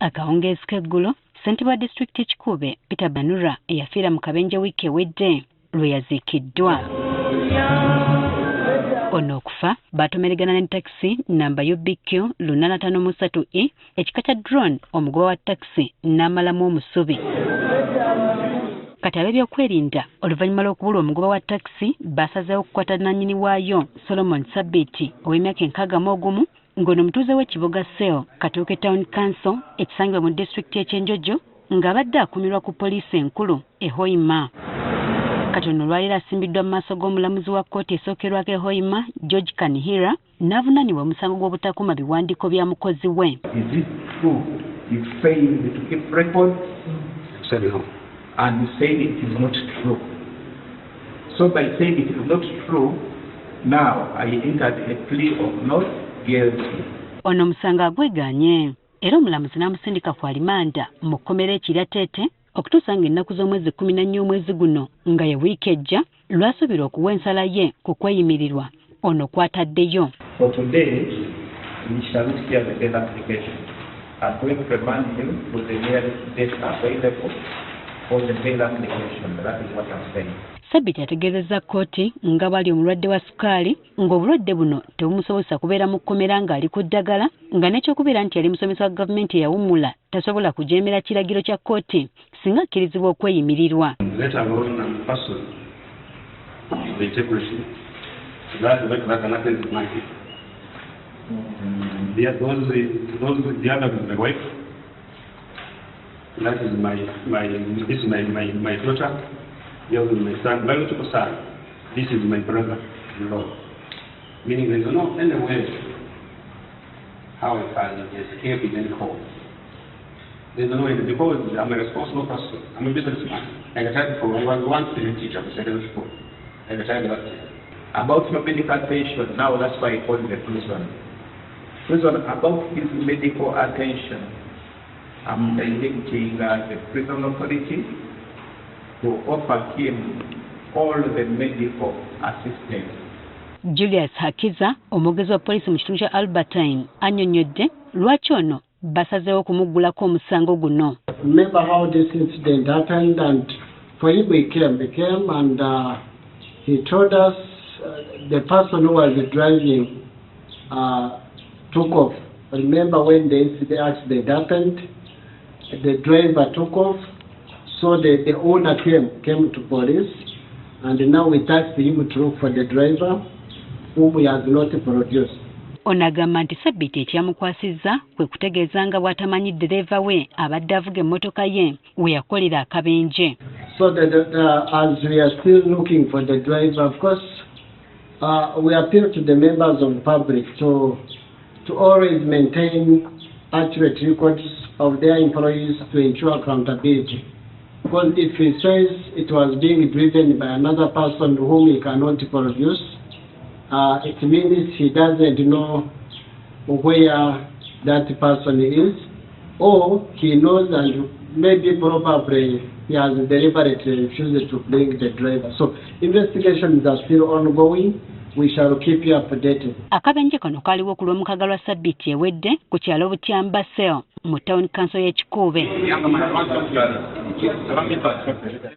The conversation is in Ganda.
Akawungeezi k'eggulo ssentebe wa disitulikiti y'Ekikuube Peter Banura eyafiira mu kabenje wiiki ewedde lwe yaziikiddwa. Ono okufa baatomeregana ne takisi namba UBQ 853E ekika kya drone omugoba wa takisi n'amalamu omusubi. Kati ab'ebyokwerinda oluvannyuma lw'okubulwa omugoba wa takisi basazeewo okukwata nannyini waayo Solomon Sabiti ow'emyaka 61 ng'ono omutuuze w'ekibuga Seo Katuuke Town Council ekisangibwa mu disitulikiti y'Ekyenjojo ng'abadde akumirwa ku poliisi enkulu e Hoima. Kati ono olwaleero asimbiddwa mu maaso g'omulamuzi wa kkooti esookerwako e Hoima George Kanihira n'avunaanibwa omusango gw'obutakuuma biwandiiko bya mukozi we. Is it true you failed to keep records? Said no. And you said it is not true. So by saying it is not true, now I entered a plea of not guilty. Ono omusango agwegaanye era omulamuzi n'amusindika ku alimanda mu kkomera ekirya Tete okutuusa ng'ennaku z'omwezi 14 omwezi guno nga ye wiiki ejja lw'asuubira okuwa ensala ye ku kweyimirirwa ono kw'ataddeyo. For today, we shall not hear the bail application. I'm going to remand him to the nearest date available for the bail application. That is what I'm saying. Sabiti ategeezezza kkooti nga bw'ali omulwadde wa sukaali ng'obulwadde buno tebumusobozesa kubeera mu kkomera ng'ali ku ddagala nga n'ekyokubeera nti yali musomesa wa gavumenti eyawummula tasobola kujeemera kiragiro kya kkooti singa akkirizibwa okweyimirirwa. My son, biological son. This is my brother-in-law. Meaning there's no any way how I can escape in any court. There's no way because I'm a responsible person. I'm a businessman. I was once a teacher of secondary school. I retired last year. About your medical attention, now that's why I called the prison. Prison, about his medical attention, I'm directing the prison authority to offer him all the medical assistance. Julius Hakiza, omwogezi wa poliisi mu kitundu kya Albertine, annyonnyodde lwaki ono basazeewo okumuggulako omusango guno. Remember how this incident happened, and for him we came and he told us the person who was driving took off. Remember when the accident happened, the driver took off. So the owner came to police, and now we tasked him to look for the driver, whom he has not produced. Ono agamba nti Sabiti ekyamukwasizza kwe kutegeeza nga bw'atamanyi ddereeva we abadde avuga emmotoka ye we yakolera akabenje. So as we are still looking for the driver, of course, we appeal to the members of the public to always maintain accurate records of their employees to ensure accountability. Because if he says it was being driven by another person whom he cannot produce, it means he doesn't know where that person is, or he knows and maybe probably he has deliberately refused to bring the driver. So investigations are still ongoing. We shall keep you updated. Akabenje kano kaliwo ku lw'omukaga lwa Sabiti ewedde ku kyalo Butyamba Seo mu Town Council y'Ekikuube.